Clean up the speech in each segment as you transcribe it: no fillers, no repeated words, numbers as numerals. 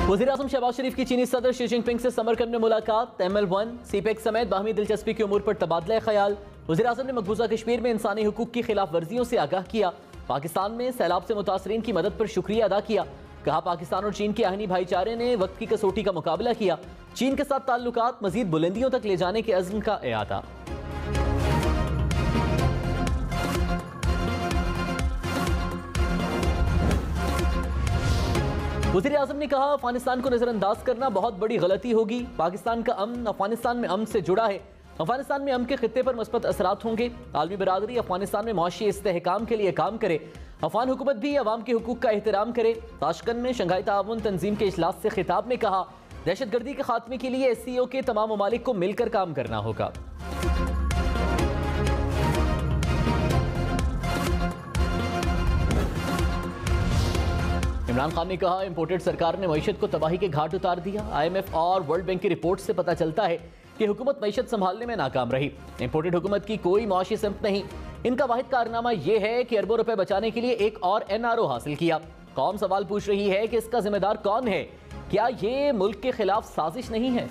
वज़ीर-ए-आज़म शहबाज शरीफ की चीनी सदर शी जिनपिंग से समरकंद में मुलाकात, ML1 सीपेक समेत बाहमी दिलचस्पी के उमूर पर तबादला ख्याल। वज़ीर-ए-आज़म ने मकबूजा कश्मीर में इंसानी हुकूक की खिलाफ वर्जियों से आगाह किया। पाकिस्तान में सैलाब से मुतासरीन की मदद पर शुक्रिया अदा किया। कहा पाकिस्तान और चीन के आहनी भाईचारे ने वक्त की कसौटी का मुकाबला किया। चीन के साथ ताल्लुकात मजीद बुलंदियों तक ले जाने के अज़्म का इआदा। वज़ीर-ए-आज़म ने कहा अफगानिस्तान को नजरअंदाज करना बहुत बड़ी गलती होगी। पाकिस्तान का अमन अफगानिस्तान में अमन से जुड़ा है। अफगानिस्तान में अमन के खित्ते पर मुस्बत असरात होंगे। आलमी बरादरी अफगानिस्तान में मुआशी इस्तेहकाम के लिए काम करे। अफगान हुकूमत भी अवाम के हुकूक का एहतराम करे। ताशकंद में शंघाई ताउन तंजीम के इजलास से खिताब में कहा दहशतगर्दी के खात्मे के लिए SCO के तमाम ममालिक को मिलकर काम करना होगा। इमरान खान ने कहा इंपोर्टेड सरकार ने मईशत को तबाही के घाट उतार दिया। IMF और वर्ल्ड बैंक की रिपोर्ट से पता चलता है कि हुकूमत मईशत संभालने में नाकाम रही। इंपोर्टेड हुकूमत की कोई मुआशी सिमत नहीं। इनका वाहिद कारनामा यह है कि अरबों रुपए बचाने के लिए एक और NRO हासिल किया। कौम सवाल पूछ रही है कि इसका जिम्मेदार कौन है? क्या ये मुल्क के खिलाफ साजिश नहीं है?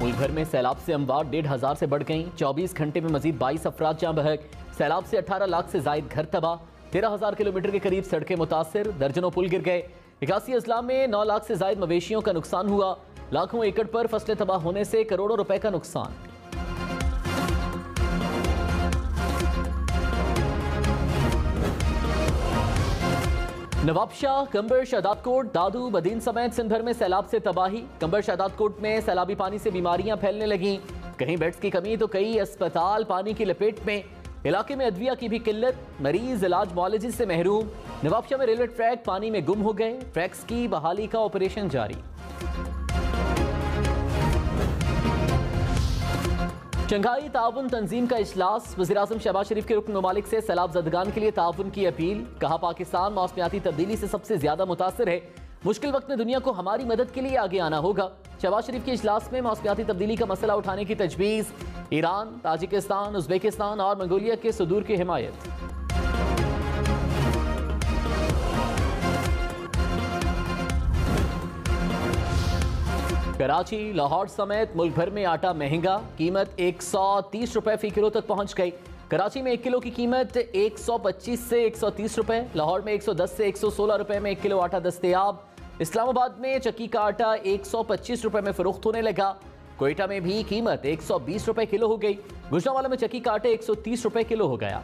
मुल्क भर में सैलाब से अमवात 1500 से बढ़ गई। 24 घंटे में मजीद 22 अफराद जाँ बहक। सैलाब से 18 लाख से जायद घर तबाह। 13,000 किलोमीटर के करीब सड़कें मुतासिर। दर्जनों पुल गिर गए। 81 अजला में 9 लाख से जायद मवेशियों का नुकसान हुआ। लाखों एकड़ पर फसलें तबाह होने से करोड़ों रुपए का नुकसान। नवाबशाह, कंबर, शहदादकोट, दादू, बदीन समेत सिंध भर में सैलाब से तबाही। कंबर शहदादकोट में सैलाबी पानी से बीमारियां फैलने लगीं। कहीं बेड्स की कमी तो कई अस्पताल पानी की लपेट में। इलाके में अदविया की भी किल्लत। मरीज इलाज मुआलजे से महरूम। नवाबशाह में रेलवे ट्रैक पानी में गुम हो गए। ट्रैक्स की बहाली का ऑपरेशन जारी। शंघाई ताउन तंजीम का इजलास। वज़ीर-ए-आज़म शहबाज शरीफ के रुकन ममालिक से सैलाब ज़दगान के लिए ताउन की अपील। कहा पाकिस्तान मौसमियाती तब्दीली से सबसे ज्यादा मुतासिर है। मुश्किल वक्त में दुनिया को हमारी मदद के लिए आगे आना होगा। शहबाज शरीफ के इजलास में मौसमियाती तब्दीली का मसला उठाने की तजवीज़। ईरान, ताजिकिस्तान, उज़्बेकिस्तान और मंगोलिया के सदूर की हिमायत। कराची, लाहौर समेत मुल्क भर में आटा महंगा। कीमत 130 रुपए फी किलो तक पहुंच गई। कराची में 1 किलो की कीमत 125 से 130 रुपए। लाहौर में 110 से 116 रुपए में 1 किलो आटा दस्तयाब। इस्लामाबाद में चक्की का आटा 125 रुपए में फरोख्त होने लगा। कोयटा में भी कीमत 120 रुपए किलो हो गई। गुजरांवाला में चक्की का आटा 130 रुपए किलो हो गया।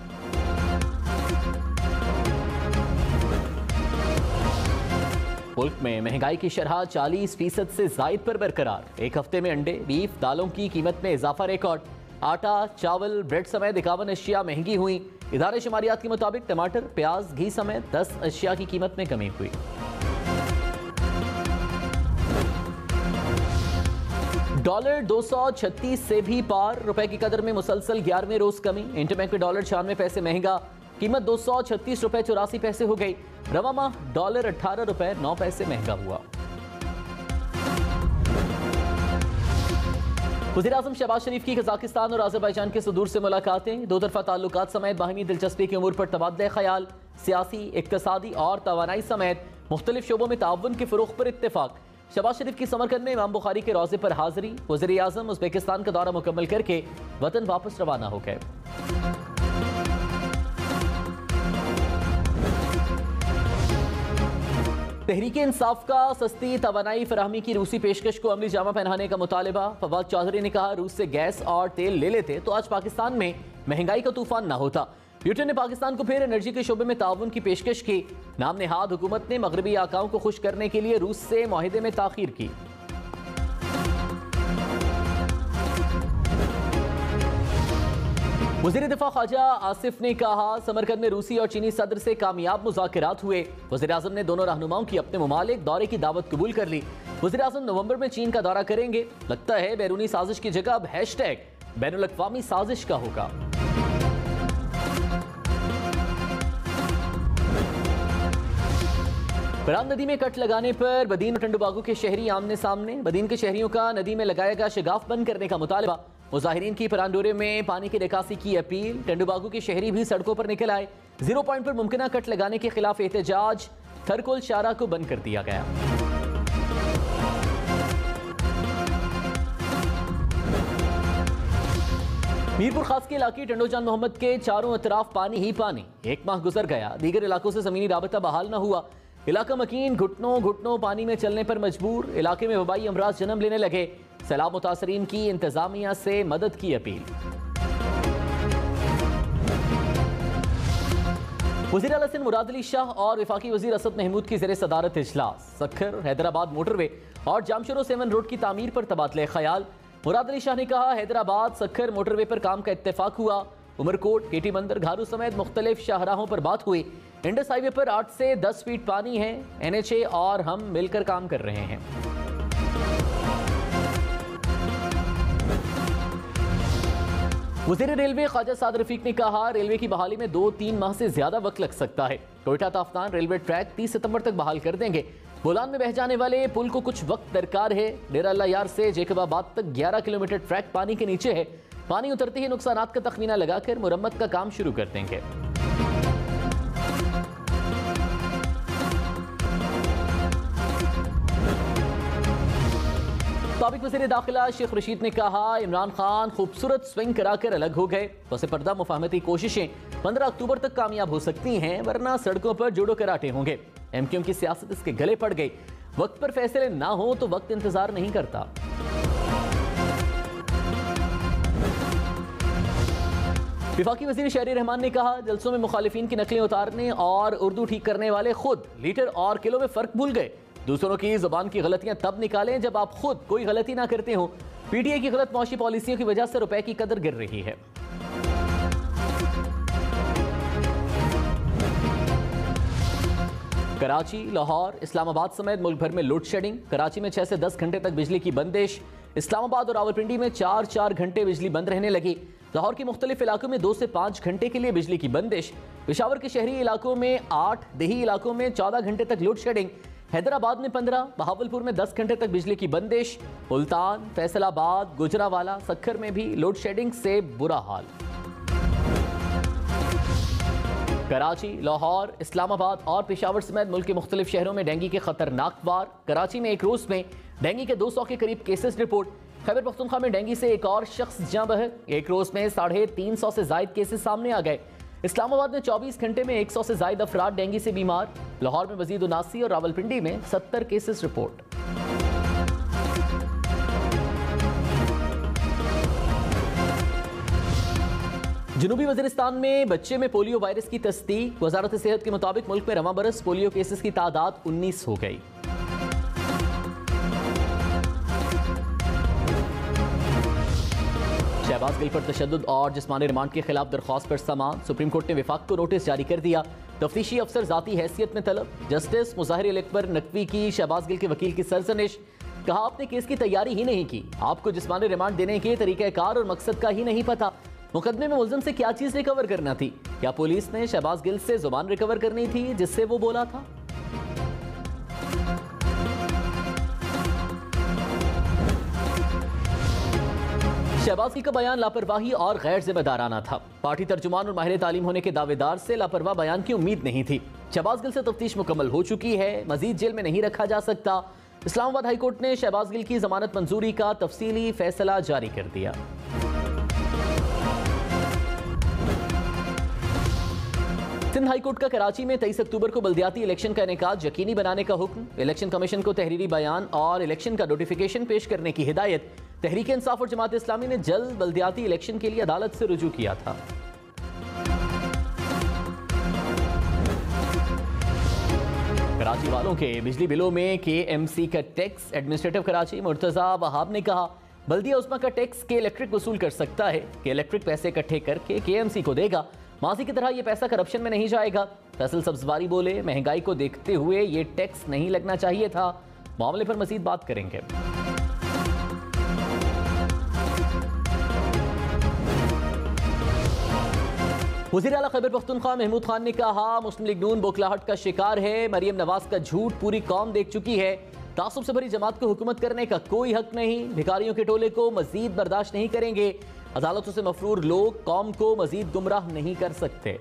मुल्क में महंगाई की शरह 40% से जायद पर बरकरार। एक हफ्ते में अंडे, बीफ, दालों की कीमत में इजाफा रिकॉर्ड। आटा, चावल, ब्रेड समेत 51 अशिया महंगी हुई। इदारे शुमारियात के मुताबिक टमाटर, प्याज, घी समेत 10 अशिया की कीमत में कमी हुई। डॉलर 236 से भी पार। रुपए की कदर में मुसलसल 11वें रोज कमी। इंटरबैंक में डॉलर 96 पैसे महंगा। कीमत 236 रुपए 84 पैसे हो गई। रवा माह डॉलर 18 रुपए 9 पैसे महंगा हुआ। वज़ीर-ए-आज़म शहबाज शरीफ की कजाकिस्तान और अज़रबैजान के सदूर से मुलाकातें। दो तरफा ताल्लुकात समेत बाहमी दिलचस्पी की उमूर पर तबादला ख्याल। सियासी, इक्तसादी और तवानाई समेत मुख्तलिफ शोबों में ताउन के फ़रोग़ पर इत्तेफाक। शहबाज शरीफ की समरकंद में इमाम बुखारी के रोज़े पर हाज़री। वज़ीर-ए-आज़म उज़्बेकिस्तान का दौरा मुकम्मल करके वतन वापस रवाना हो गए। तहरीक इंसाफ का सस्ती तवानाई फराहमी की रूसी पेशकश को अमली जामा पहनाने का मुतालबा। फवाद चौधरी ने कहा रूस से गैस और तेल ले लेते तो आज पाकिस्तान में महंगाई का तूफान ना होता। ब्यूटन ने पाकिस्तान को फिर एनर्जी के शोबे में ताउन की पेशकश की। नाम नेहाद हुकूमत ने मगरबी आकाओं को खुश करने के लिए रूस से मुआहिदे में ताखीर की। वज़ीर दिफा ख्वाजा आसिफ ने कहा समरकंद में रूसी और चीनी सदर से कामयाब मुज़ाकरात हुए। वज़ीर-ए-आज़म ने दोनों रहनुमाओं की अपने ममालिक दौरे की दावत कबूल कर ली। वज़ीर-ए-आज़म नवंबर में चीन का दौरा करेंगे। लगता है बैरूनी साजिश की जगह अब हैशटैग बैनुल अक़वामी साजिश का होगा। बराम नदी में कट लगाने पर बदीन और टंडुबागू के शहरी आमने सामने। बदीन के शहरियों का नदी में लगाया गया शगाफ बंद करने का मुतालबा। मुजाहिरीन की परांडोरे में पानी की निकासी की अपील। टेंडूबागू के शहरी भी सड़कों पर निकल आए। 0 पॉइंट पर मुमकिन कट लगाने के खिलाफ एहतजाज। थरकोल शारा को बंद कर दिया गया। मीरपुर खास के इलाके टंडोजान मोहम्मद के चारों अतराफ पानी ही पानी। 1 माह गुजर गया, दीगर इलाकों से जमीनी राबता बहाल न हुआ। इलाका मकीन घुटनों घुटनों पानी में चलने पर मजबूर। इलाके में वबाई अमराज जन्म लेने लगे। सैलाब मुतासरीन की इंतजामिया से मदद की अपील। वज़ीर आला सिंध मुराद अली शाह और वफाकी वज़ीर असद महमूद की ज़ेरे सदारत इजलास। सखर हैदराबाद मोटरवे और जामशरो 7 रोड की तामीर पर तबादले ख्याल। मुराद अली शाह ने कहा, हैदराबाद सखर मोटरवे पर काम का इत्तेफाक हुआ। उमरकोट, केटी बंदर, घारू समेत मुख्तलिफ शाहराहों पर बात हुई। इंडस हाईवे पर 8 से 10 फीट पानी है। NHA और हम मिलकर काम कर रहे हैं। वज़ीर रेलवे ख्वाजा साद रफीक ने कहा, रेलवे की बहाली में 2-3 माह से ज्यादा वक्त लग सकता है। कोयटा ताफ्तान रेलवे ट्रैक 30 सितंबर तक बहाल कर देंगे। बोलान में बह जाने वाले पुल को कुछ वक्त दरकार है। डेरा अल्लाह यार से जेकबाबाद तक 11 किलोमीटर ट्रैक पानी के नीचे है। पानी उतरते ही नुकसानात का तखमीना लगाकर मुरम्मत का काम शुरू कर देंगे। साबिक वज़ीर दाखिला शेख रशीद ने कहा, इमरान खान खूबसूरत स्विंग कराकर अलग हो गए। पसे पर्दा मुफाहमती कोशिशें 15 अक्टूबर तक कामयाब हो सकती हैं, वरना सड़कों पर जुड़ो कराटे होंगे। MQM की सियासत इसके गले पड़ गई। वक्त पर फैसले ना हो तो वक्त इंतजार नहीं करता। वफाकी वज़ीर शहरी रहमान ने कहा, जलसों में मुखालिफिन की नकलें उतारने और उर्दू ठीक करने वाले खुद लीटर और किलो में फर्क भूल गए। दूसरों की जुबान की गलतियां तब निकालें जब आप खुद कोई गलती ना करते हो। PTI की गलत मौशी पॉलिसियों की वजह से रुपए की कदर गिर रही है। कराची, लाहौर, इस्लामाबाद समेत मुल्क भर में लोड शेडिंग। कराची में 6 से 10 घंटे तक बिजली की बंदिश। इस्लामाबाद और रावलपिंडी में 4-4 घंटे बिजली बंद रहने लगी। लाहौर के मुख्तलिफ इलाकों में 2 से 5 घंटे के लिए बिजली की बंदिश। पेशावर के शहरी इलाकों में 8, देही इलाकों में 14 घंटे तक लोड शेडिंग। हैदराबाद में 15, बहावलपुर में 10 घंटे तक बिजली की बंदिश। मुल्तान, फैसलाबाद, गुजरावाला, सखर में भी लोड शेडिंग से बुरा हाल। कराची, लाहौर, इस्लामाबाद और पेशावर समेत मुल्क के मुख्तलिफ शहरों में डेंगू के खतरनाक वार। कराची में एक रोज में डेंगू के 200 के करीब केसेस रिपोर्ट। खैबर पख्तूनख्वा में डेंगू से एक और शख्स जाँ बहक। एक रोज में 350 से जायद केसेस सामने आ गए। इस्लामाबाद में 24 घंटे में 100 से जायद अफराद डेंगू से बीमार। लाहौर में मजीद 79 और रावलपिंडी में 70 केसेस रिपोर्ट। जनूबी वजीरिस्तान में बच्चे में पोलियो वायरस की तस्दीक। वजारत सेहत के मुताबिक मुल्क में रवां बरस पोलियो केसेस की तादाद 19 हो गई। शहबाज गिल पर तशद्दुद और जिस्मानी रिमांड के खिलाफ दरख्वास्त पर समाअत। सुप्रीम कोर्ट ने विफाक को नोटिस जारी कर दिया। तफ्तीशी अफसर जाती हैसियत में तलब। जस्टिस मुज़ाहिर अकबर नकवी की शहबाज गिल के वकील की सरजनिश। कहा, आपने केस की तैयारी ही नहीं की, आपको जिस्मानी रिमांड देने के तरीक़ाकार और मकसद का ही नहीं पता। मुकदमे में मुल्ज़िम से क्या चीज रिकवर करना थी? क्या पुलिस ने शहबाज गिल से जुबान रिकवर करनी थी जिससे वो बोला था? शहबाज गिल का बयान लापरवाही और गैर जिम्मेदाराना था। पार्टी तर्जुमान और माहिर तालीम होने के दावेदार से लापरवाह बयान की उम्मीद नहीं थी। शहबाज गिल से तफ्तीश मुकम्मल हो चुकी है, मजीद जेल में नहीं रखा जा सकता। इस्लामाबाद हाई कोर्ट ने शहबाज गिल की जमानत मंजूरी का तफसीली फैसला जारी कर दिया। सिंध हाई कोर्ट का कराची में 23 अक्टूबर को बल्दियाती इलेक्शन का इनेकाद यकीनी बनाने का हुक्म। इलेक्शन कमीशन को तहरीरी बयान और इलेक्शन का नोटिफिकेशन पेश करने की हिदायत। तहरीक इंसाफ और जमात इस्लामी ने जल्द बल्दियाती इलेक्शन के लिए अदालत से रुजू किया था। कराची वालों के बिजली बिलों में KMC का टैक्स। एडमिनिस्ट्रेटिव कराची मुर्तजा वहाब ने कहा, बल्दिया उस्मा का टैक्स के इलेक्ट्रिक वसूल कर सकता है कि इलेक्ट्रिक पैसे इकट्ठे करके KMC को देगा। माजी की तरह यह पैसा करप्शन में नहीं जाएगा। फैसल सब्जवारी बोले, महंगाई को देखते हुए ये टैक्स नहीं लगना चाहिए था। मामले पर मजीद बात करेंगे। वज़ीर आला खैबर पख्तूनख्वा महमूद खान ने कहा, मुस्लिम लीग नून बौखलाहट का शिकार है। मरियम नवाज का झूठ पूरी कौम देख चुकी है। तासुब से भरी जमात को हुकूमत करने का कोई हक नहीं, भिखारियों के टोले को मजीद बर्दाश्त नहीं करेंगे, अदालतों से मफरूर लोग कौम को मजीद गुमराह नहीं कर सकते।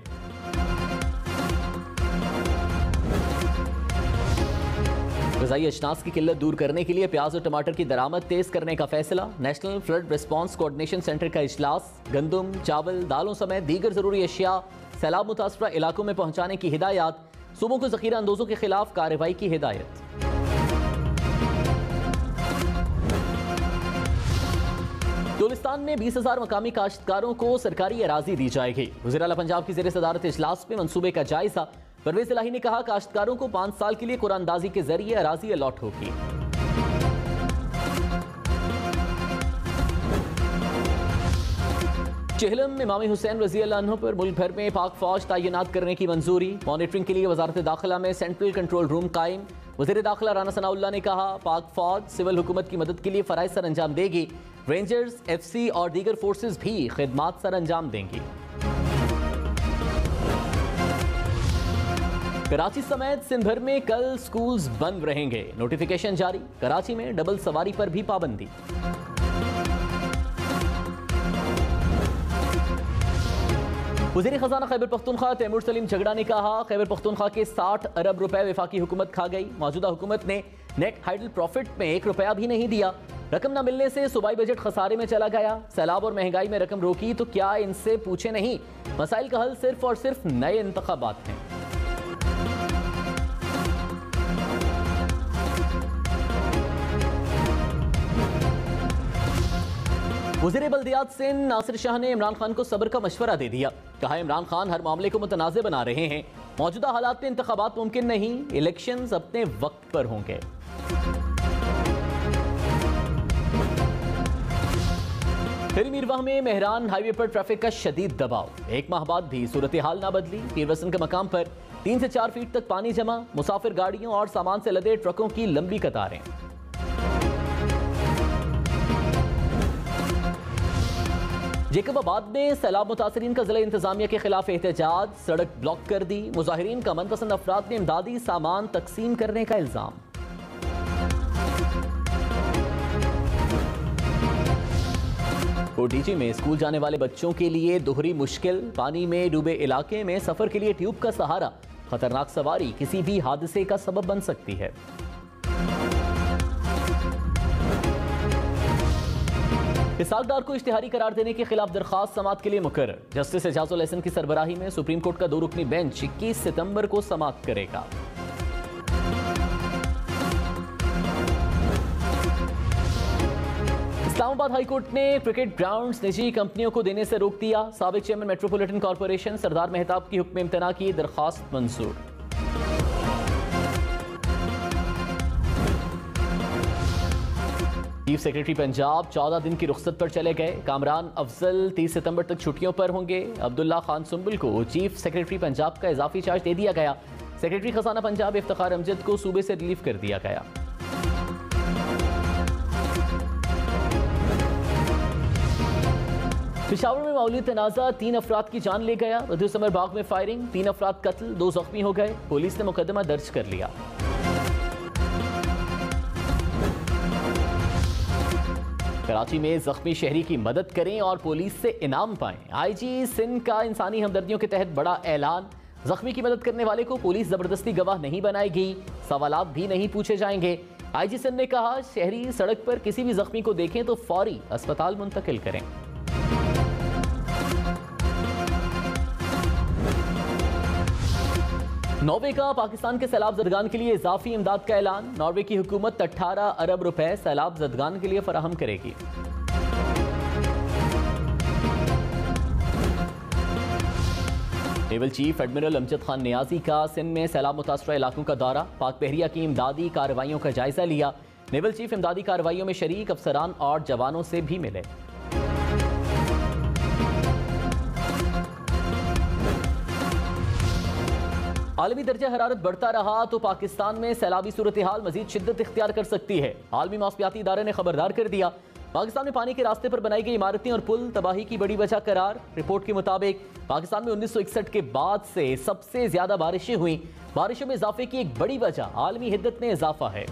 ग़िज़ाई अजनास की किल्लत दूर करने के लिए प्याज और टमाटर की दरामद तेज करने का फैसला। National flood response coordination centre का इजलास। गंदम, चावल, दालों समेत दीगर जरूरी अशिया सैलाब मुतासरा इलाकों में पहुंचाने की हिदायत। सूबों को ज़ख़ीरा अंदोजों के खिलाफ कार्रवाई की हिदायत। गुलिस्तान में 20,000 मकामी काश्तकारों को सरकारी अराजी दी जाएगी। वज़ीर आला पंजाब की ज़ेर सदारत इजलास में मंसूबे का जायजा। परवेज़ इलाही ने कहा, काश्तकारों को 5 साल के लिए कुरानदाजी के जरिए अराजी अलॉट होगी। चेहलम में इमाम हुसैन रज़ी अल्लाह अन्हु पर मुल्क भर में पाक फौज तैनात करने की मंजूरी। मॉनिटरिंग के लिए वजारत दाखिला में सेंट्रल कंट्रोल रूम कायम। वज़ीर दाखिला राना सनाउल्लाह ने कहा, पाक फौज सिविल हुकूमत की मदद के लिए फ़राइज़ सर अंजाम देगी। रेंजर्स, FC और दीगर फोर्सेज भी खिदमात सर अंजाम देंगी। कराची समेत सिंध भर में कल स्कूल्स बंद रहेंगे, नोटिफिकेशन जारी। कराची में डबल सवारी पर भी पाबंदी। वज़ीर खजाना खैबर पख्तूनख्वा तैमूर सलीम झगड़ा ने कहा, खैबर पख्तूनख्वा के 60 अरब रुपए वफाकी हुकूमत खा गई। मौजूदा हुकूमत ने नेट हाइडल प्रॉफिट में 1 रुपया भी नहीं दिया। रकम न मिलने से सूबाई बजट खसारे में चला गया। सैलाब और महंगाई में रकम रोकी तो क्या इनसे पूछे नहीं। मसाइल का हल सिर्फ और सिर्फ नए इंतखाबात हैं। वज़ीर बल्दियात सिंध नासिर शाह ने इमरान खान को सब्र का मशवरा दे दिया। कहा, इमरान खान हर मामले को मुतनाज़ बना रहे हैं। मौजूदा हालात में इंतखाबात मुमकिन नहीं, इलेक्शंस अपने वक्त पर होंगे। फिर मीरवाह में मेहरान हाईवे पर ट्रैफिक का शदीद दबाव। 1 माह बाद भी सूरत हाल ना बदली। पीरवसन के मकाम पर 3 से 4 फीट तक पानी जमा। मुसाफिर गाड़ियों और सामान से लदे ट्रकों की लंबी कतारें। जेकबाबाद में सैलाब मुतासरीन का जिला इंतजामिया के खिलाफ एहतजाज। सड़क ब्लॉक कर दी। मुजाहिरीन का मनपसंद अफराद ने इमदादी सामान तकसीम करने का इल्जाम। कोटीची में स्कूल जाने वाले बच्चों के लिए दोहरी मुश्किल। पानी में डूबे इलाके में सफर के लिए ट्यूब का सहारा। खतरनाक सवारी किसी भी हादसे का सबब बन सकती है। इसहाकडार को इश्तिहारी करार देने के खिलाफ दरखास्त समाअत के लिए मुकर्रर। जस्टिस एजाजुल एहसन की सरबराही में सुप्रीम कोर्ट का 2 रुकनी बेंच 21 सितंबर को समाअत करेगा। इस्लामाबाद हाई कोर्ट ने क्रिकेट ग्राउंड्स निजी कंपनियों को देने से रोक दिया। साबिक चेयरमैन मेट्रोपॉलिटन कॉर्पोरेशन सरदार मेहताब की हुक्म इम्तना की दरखास्त मंजूर। चीफ सेक्रेटरी पंजाब 14 दिन की रुख्सत पर चले गए। कामरान अफजल 30 सितंबर तक छुट्टियों पर होंगे। अब्दुल्ला खान सुंबुल को चीफ सेक्रेटरी पंजाब का इजाफी चार्ज दे दिया गया। सेक्रेटरी खजाना पंजाब इफ्तिखार अमजद को सूबे से रिलीव कर दिया गया। पिशावर में मामूली तनाज़ा 3 अफराद की जान ले गया। वधू समर बाग में फायरिंग, 3 अफराद कत्ल, 2 जख्मी हो गए। पुलिस ने मुकदमा दर्ज कर लिया। कराची में जख्मी शहरी की मदद करें और पुलिस से इनाम पाएं। IG सिंध का इंसानी हमदर्दियों के तहत बड़ा ऐलान। जख्मी की मदद करने वाले को पुलिस जबरदस्ती गवाह नहीं बनाएगी, सवालात भी नहीं पूछे जाएंगे। IG सिंध ने कहा, शहरी सड़क पर किसी भी जख्मी को देखें तो फौरी अस्पताल मुंतकिल करें। नॉर्वे का पाकिस्तान के सैलाब ज़दगान के लिए इजाफी इमदाद का ऐलान। नॉर्वे की हुकूमत 18 अरब रुपए सैलाब ज़दगान के लिए फराहम करेगी। Naval chief admiral Amjad Khan Niazi का सिंध में सैलाब मुतासरा इलाकों का दौरा। पाक बहरिया की इमदादी कार्रवाइयों का जायजा लिया। नेवल चीफ इमदादी कार्रवाइयों में शरीक अफसरान और जवानों से भी मिले। आलमी दर्जा हरारत बढ़ता रहा तो पाकिस्तान में सैलाबी सूरत हाल मजीद शिद्दत इख्तियार कर सकती है। आलमी मौसमियाती इदारे ने खबरदार कर दिया। पाकिस्तान में पानी के रास्ते पर बनाई गई इमारतें और पुल तबाही की बड़ी वजह करार। रिपोर्ट के मुताबिक पाकिस्तान में 1961 के बाद से सबसे ज्यादा बारिशें हुई। बारिशों में इजाफे की एक बड़ी वजह आलमी हिद्दत में इजाफा है।